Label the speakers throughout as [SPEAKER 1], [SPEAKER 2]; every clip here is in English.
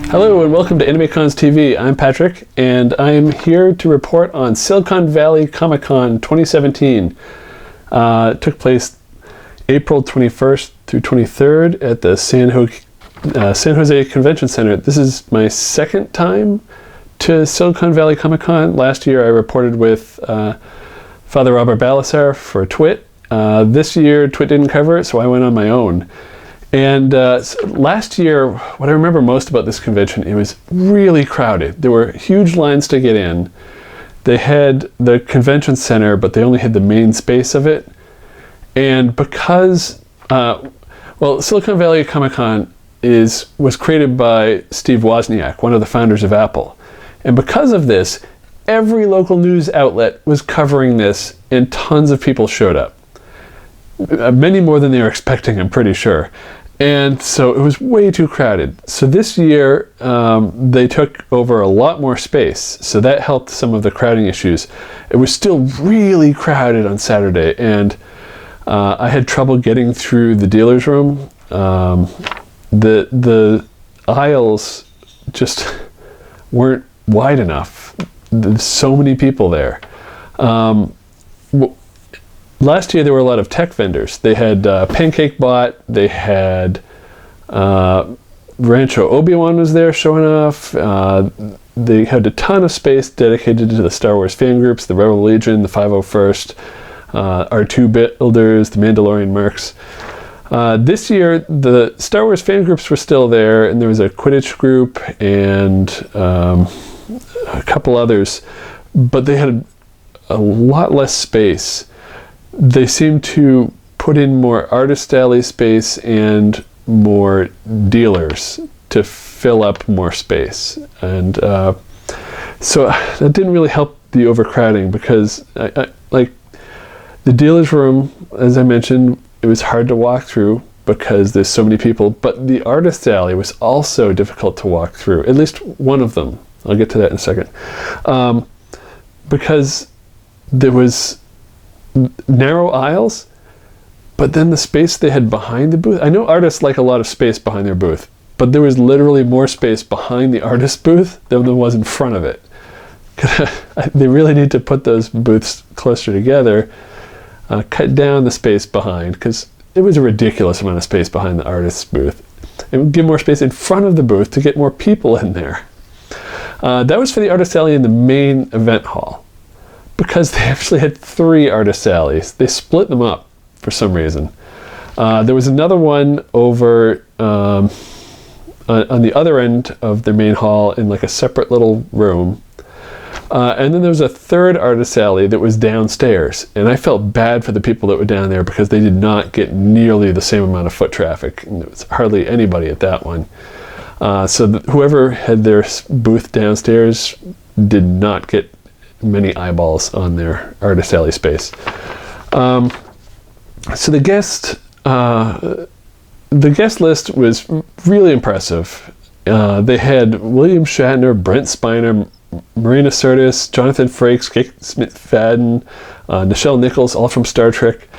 [SPEAKER 1] Hello and welcome to AnimeCons TV. I'm Patrick and I'm here to report on Silicon Valley Comic-Con 2017. It took place April 21st through 23rd at the San Jose Convention Center. This is my second time to Silicon Valley Comic-Con. Last year I reported with Father Robert Balasar for Twit. This year Twit didn't cover it, so I went on my own. And last year, what I remember most about this convention, it was really crowded. There were huge lines to get in. They had the convention center, but they only had the main space of it. And because, Silicon Valley Comic-Con was created by Steve Wozniak, one of the founders of Apple. And because of this, every local news outlet was covering this, and tons of people showed up. Many more than they were expecting, I'm pretty sure. And so it was way too crowded. So this year, they took over a lot more space. So that helped some of the crowding issues. It was still really crowded on Saturday, and I had trouble getting through the dealer's room. The aisles just weren't wide enough. There's so many people there. Last year there were a lot of tech vendors. They had PancakeBot, they had Rancho Obi-Wan was there showing off. They had a ton of space dedicated to the Star Wars fan groups, the Rebel Legion, the 501st, R2 builders, the Mandalorian mercs. This year the Star Wars fan groups were still there, and there was a Quidditch group and a couple others, but they had a lot less space. They seem to put in more artist alley space and more dealers to fill up more space. And so that didn't really help the overcrowding, because like the dealer's room, as I mentioned, it was hard to walk through because there's so many people, but the artist alley was also difficult to walk through, at least one of them. I'll get to that in a second. Because there was narrow aisles, but then the space they had behind the booth, I know artists like a lot of space behind their booth, but there was literally more space behind the artist booth than there was in front of it. They really need to put those booths closer together, cut down the space behind, because it was a ridiculous amount of space behind the artist's booth, and give more space in front of the booth to get more people in there. That was for the artist alley in the main event hall, because they actually had 3 artist alleys. They split them up for some reason. There was another one over on the other end of their main hall in like a separate little room. And then there was a third artist alley that was downstairs. And I felt bad for the people that were down there because they did not get nearly the same amount of foot traffic. And there was hardly anybody at that one. So whoever had their booth downstairs did not get many eyeballs on their artist alley space. So the guest list was really impressive. They had William Shatner, Brent Spiner, Marina Sirtis, Jonathan Frakes, Kate Smith-Fadden, Nichelle Nichols, all from Star Trek.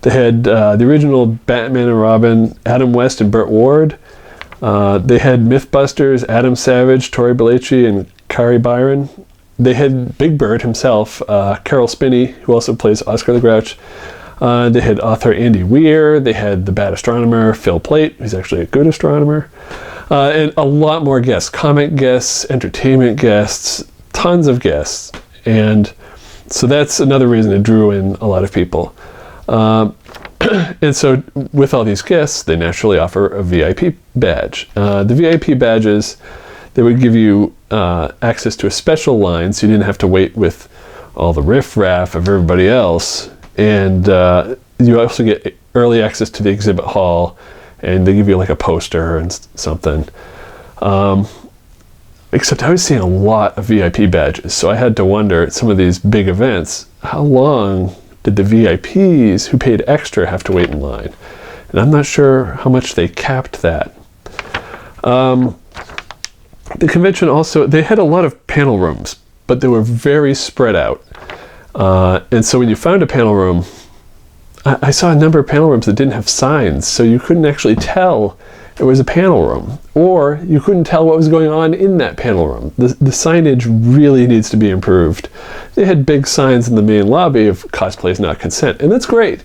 [SPEAKER 1] They had the original Batman and Robin, Adam West and Burt Ward. They had Mythbusters, Adam Savage, Tori Belleci, and Kari Byron. They had Big Bird himself, Carol Spinney, who also plays Oscar the Grouch. They had author Andy Weir. They had the bad astronomer Phil Plait, who's actually a good astronomer. And a lot more guests, comic guests, entertainment guests, tons of guests. And so that's another reason it drew in a lot of people. And so with all these guests, they naturally offer a VIP badge. The VIP badges, they would give you access to a special line, so you didn't have to wait with all the riff-raff of everybody else. And you also get early access to the exhibit hall, and they give you like a poster and something. Except I was seeing a lot of VIP badges, so I had to wonder at some of these big events, how long did the VIPs who paid extra have to wait in line? And I'm not sure how much they capped that. The convention also, they had a lot of panel rooms, but they were very spread out. And so when you found a panel room, I saw a number of panel rooms that didn't have signs, so you couldn't actually tell it was a panel room, or you couldn't tell what was going on in that panel room. The signage really needs to be improved. They had big signs in the main lobby of cosplay is not consent, and that's great.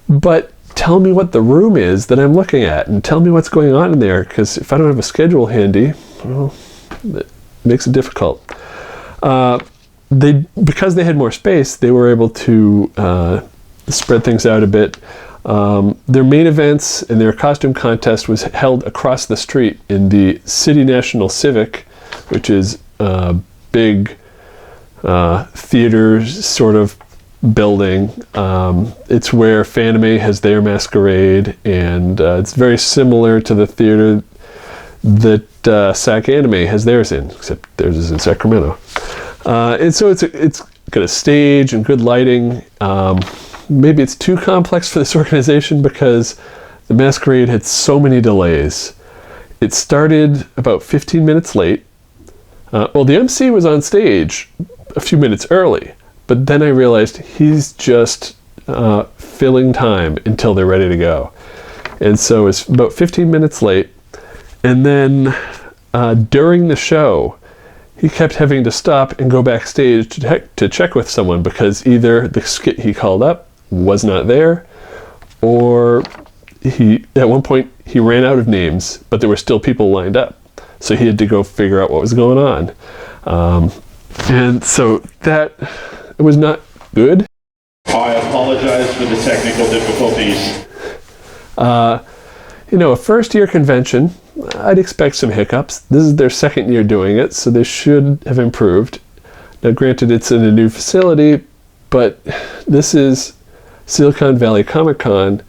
[SPEAKER 1] But tell me what the room is that I'm looking at, and tell me what's going on in there, because if I don't have a schedule handy, well, it makes it difficult. Because they had more space, they were able to spread things out a bit. Their main events and their costume contest was held across the street in the City National Civic, which is a big theater sort of building. It's where Fanime has their masquerade, and it's very similar to the theater that SAC Anime has theirs in, except theirs is in Sacramento. And so it's got a stage and good lighting. Maybe it's too complex for this organization because the masquerade had so many delays. It started about 15 minutes late. Well, the MC was on stage a few minutes early, but then I realized he's just filling time until they're ready to go. And so it's about 15 minutes late. And then during the show, he kept having to stop and go backstage to check with someone because either the skit he called up was not there, or at one point he ran out of names, but there were still people lined up, so he had to go figure out what was going on, and so that was not good.
[SPEAKER 2] I apologize for the technical difficulties.
[SPEAKER 1] A first-year convention, I'd expect some hiccups. This is their second year doing it, so they should have improved. Now, granted, it's in a new facility, but this is Silicon Valley Comic-Con.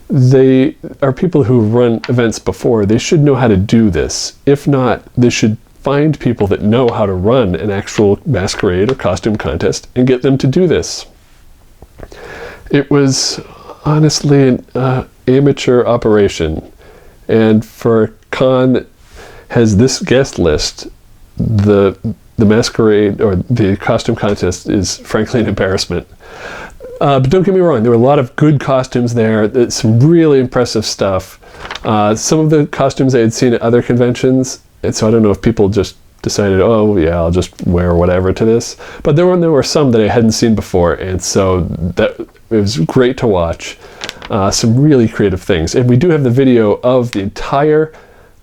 [SPEAKER 1] They are people who run events before. They should know how to do this. If not, they should find people that know how to run an actual masquerade or costume contest and get them to do this. It was honestly an amateur operation. And for a con that has this guest list, the masquerade or the costume contest is frankly an embarrassment. But don't get me wrong, there were a lot of good costumes there, some really impressive stuff. Some of the costumes I had seen at other conventions, and so I don't know if people just decided, oh yeah, I'll just wear whatever to this. But there were some that I hadn't seen before, and so it was great to watch. Some really creative things. And we do have the video of the entire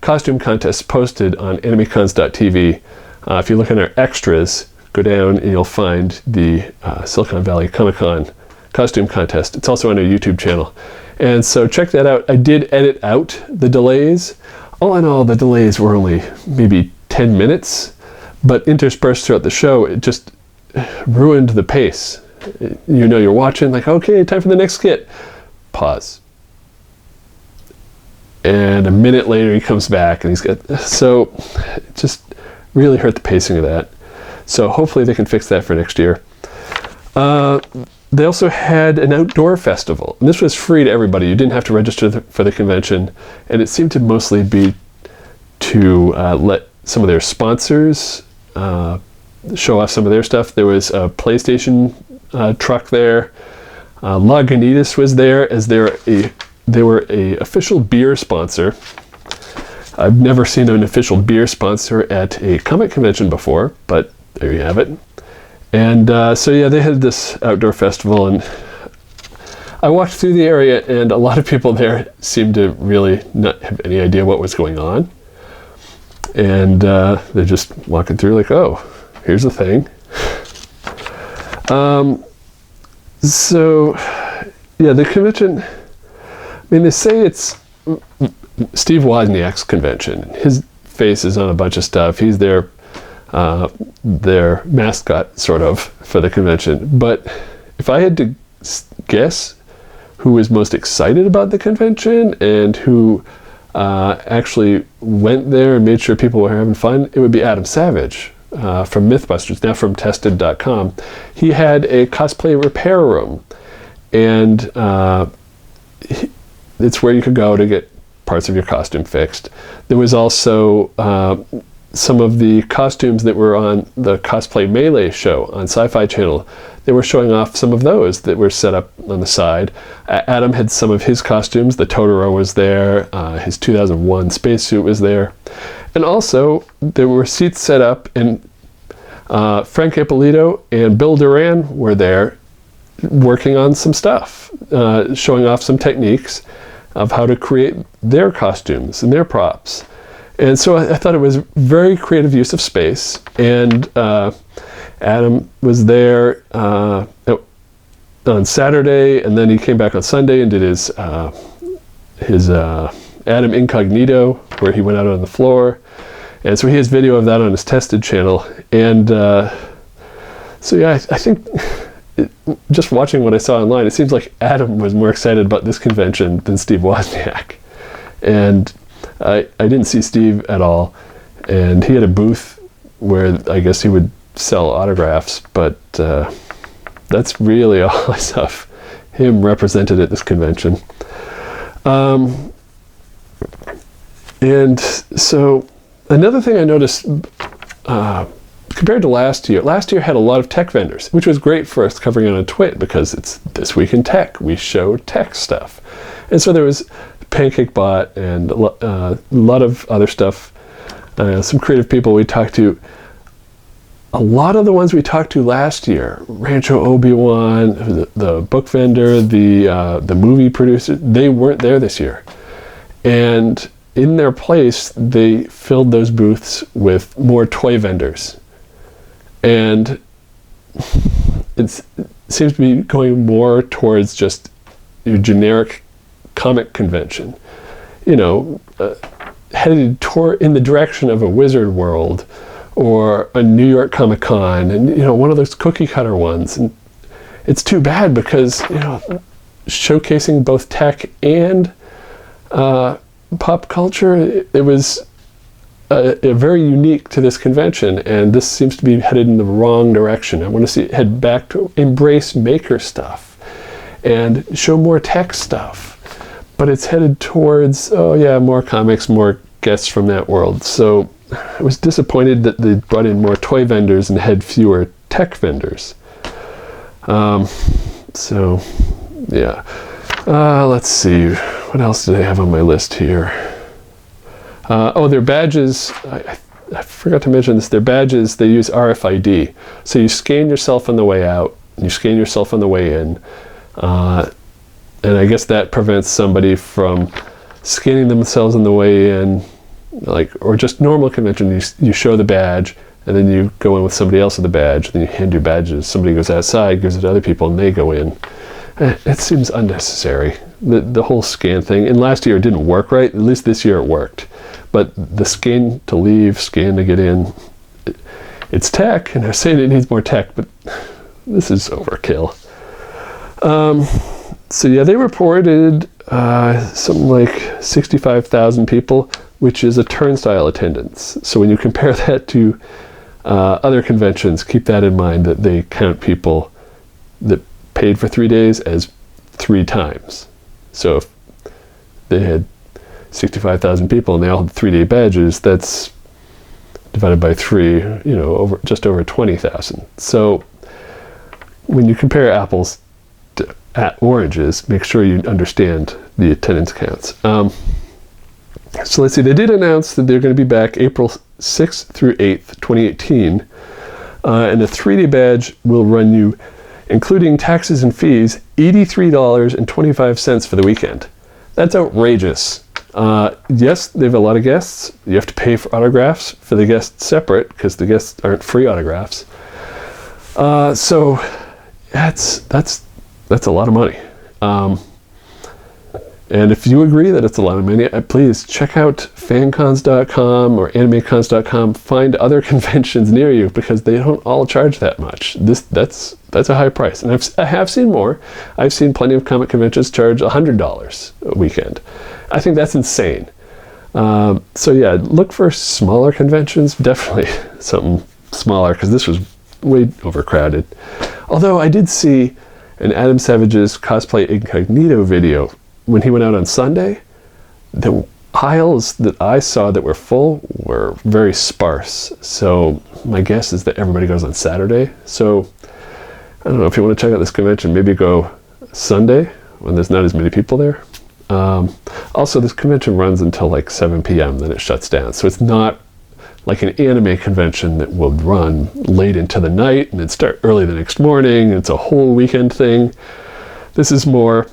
[SPEAKER 1] costume contest posted on AnimeCons.tv. If you look in our extras, go down and you'll find the Silicon Valley Comic-Con costume contest. It's also on our YouTube channel. And so check that out. I did edit out the delays. All in all, the delays were only maybe 10 minutes, but interspersed throughout the show, it just ruined the pace. You're watching like, okay, time for the next skit. Pause. And a minute later he comes back and so it just really hurt the pacing of that. So hopefully they can fix that for next year. They also had an outdoor festival, and this was free to everybody. You didn't have to register for the convention, and it seemed to mostly be to let some of their sponsors show off some of their stuff. There was a PlayStation truck there. Lagunitas was there as they were a official beer sponsor. I've never seen an official beer sponsor at a comic convention before, but there you have it. And so yeah, they had this outdoor festival, and I walked through the area, and a lot of people there seemed to really not have any idea what was going on. And they're just walking through like, oh, here's the thing. So, yeah, the convention, I mean, they say it's Steve Wozniak's convention. His face is on a bunch of stuff. He's their mascot, sort of, for the convention. But if I had to guess who was most excited about the convention and who actually went there and made sure people were having fun, it would be Adam Savage. From Mythbusters, now from Tested.com. He had a cosplay repair room, and it's where you could go to get parts of your costume fixed. There was also some of the costumes that were on the Cosplay Melee show on Sci-Fi Channel. They were showing off some of those that were set up on the side. Adam had some of his costumes. The Totoro was there. His 2001 spacesuit was there. And also, there were seats set up, and Frank Ippolito and Bill Duran were there working on some stuff, showing off some techniques of how to create their costumes and their props. And so I thought it was very creative use of space. And Adam was there on Saturday, and then he came back on Sunday and did his Adam Incognito, where he went out on the floor. And so he has video of that on his Tested channel. And so yeah, I think just watching what I saw online, it seems like Adam was more excited about this convention than Steve Wozniak. And I didn't see Steve at all. And he had a booth where I guess he would sell autographs, but that's really all I saw of him represented at this convention. And so another thing I noticed compared to last year had a lot of tech vendors, which was great for us covering it on Twit because it's This Week in Tech. We show tech stuff. And so there was PancakeBot and a lot of other stuff, some creative people we talked to. A lot of the ones we talked to last year, Rancho Obi-Wan, the book vendor, the movie producer, they weren't there this year. And in their place, they filled those booths with more toy vendors. And it seems to be going more towards just your generic comic convention. You know, headed in the direction of a Wizard World or a New York Comic Con, and you know, one of those cookie cutter ones. And it's too bad because, you know, showcasing both tech and pop culture, it was very unique to this convention, and this seems to be headed in the wrong direction. I want to see it head back to embrace maker stuff and show more tech stuff, but it's headed towards, oh yeah, more comics, more guests from that world. So I was disappointed that they brought in more toy vendors and had fewer tech vendors. So yeah, let's see, what else did I have on my list here? Their badges, I forgot to mention this, their badges, they use RFID. So you scan yourself on the way out, you scan yourself on the way in, and I guess that prevents somebody from scanning themselves on the way in, or just normal convention, you show the badge, and then you go in with somebody else with the badge, then you hand your badges, somebody goes outside, gives it to other people, and they go in. It seems unnecessary, the whole scan thing. And last year it didn't work right, at least this year it worked. But the scan to leave, scan to get in, it's tech, and they're saying it needs more tech, but this is overkill. So yeah, they reported something like 65,000 people, which is a turnstile attendance. So when you compare that to other conventions, keep that in mind, that they count people that paid for 3 days as 3 times. So if they had 65,000 people and they all had 3-day badges, that's divided by 3, you know, just over 20,000. So when you compare apples to oranges, make sure you understand the attendance counts. So let's see, they did announce that they're going to be back April 6th through 8th, 2018. And the 3-day badge will run you, including taxes and fees, $83.25 for the weekend. That's outrageous. Yes, they have a lot of guests. You have to pay for autographs for the guests separate, because the guests aren't free autographs. So that's a lot of money. And if you agree that it's a lot of money, please check out fancons.com or animecons.com. Find other conventions near you, because they don't all charge that much. That's a high price. And I have seen more. I've seen plenty of comic conventions charge $100 a weekend. I think that's insane. So yeah, look for smaller conventions. Definitely something smaller, because this was way overcrowded. Although I did see an Adam Savage's Cosplay Incognito video when he went out on Sunday. That aisles that I saw that were full were very sparse. So my guess is that everybody goes on Saturday. So I don't know, if you want to check out this convention, maybe go Sunday when there's not as many people there. Also, this convention runs until like 7 p.m., then it shuts down. So it's not like an anime convention that will run late into the night and then start early the next morning. It's a whole weekend thing. This is more,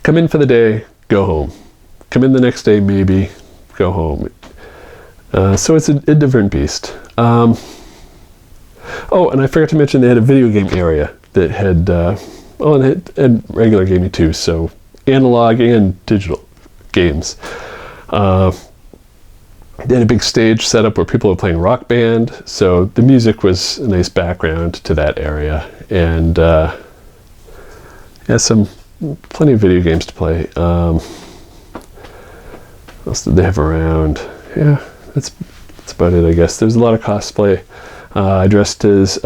[SPEAKER 1] come in for the day, go home. Come in the next day, maybe, go home. So it's a different beast. Oh, and I forgot to mention they had a video game area that had, and it had regular gaming too, so analog and digital games. They had a big stage set up where people were playing Rock Band, so the music was a nice background to that area, and plenty of video games to play. What else did they have around? Yeah, that's about it, I guess. There's a lot of cosplay. I dressed as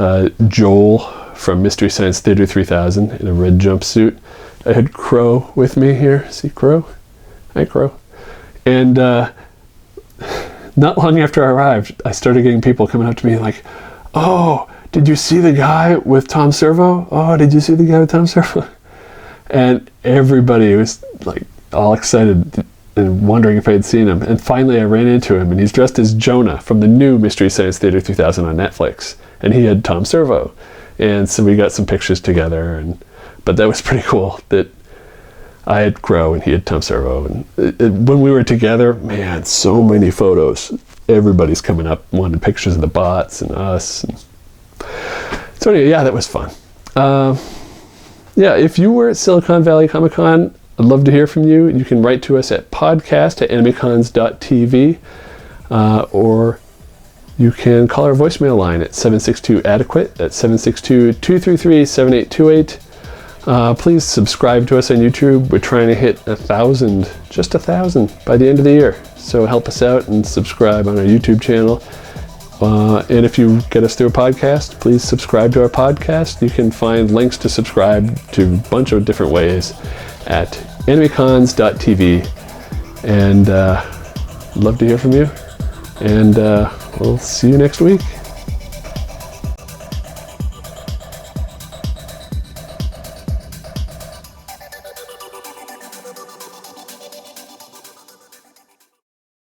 [SPEAKER 1] Joel from Mystery Science Theater 3000 in a red jumpsuit. I had Crow with me here. See Crow? Hi, Crow. And not long after I arrived, I started getting people coming up to me like, "Oh, did you see the guy with Tom Servo? Oh, did you see the guy with Tom Servo?" And everybody was like all excited and wondering if I had seen him. And finally I ran into him, and he's dressed as Jonah from the new Mystery Science Theater 3000 on Netflix. And he had Tom Servo. And so we got some pictures together, but that was pretty cool that I had Crow and he had Tom Servo. And when we were together, man, so many photos. Everybody's coming up wanting pictures of the bots and us. So anyway, yeah, that was fun. Yeah, if you were at Silicon Valley Comic Con, I'd love to hear from you. You can write to us at podcast@animecons.tv, or you can call our voicemail line at 762-ADEQUATE. That's 762-233-7828. Please subscribe to us on YouTube. We're trying to hit 1,000, just 1,000 by the end of the year. So help us out and subscribe on our YouTube channel. And if you get us through a podcast, please subscribe to our podcast. You can find links to subscribe to a bunch of different ways at animecons.tv. And love to hear from you. And we'll see you next week.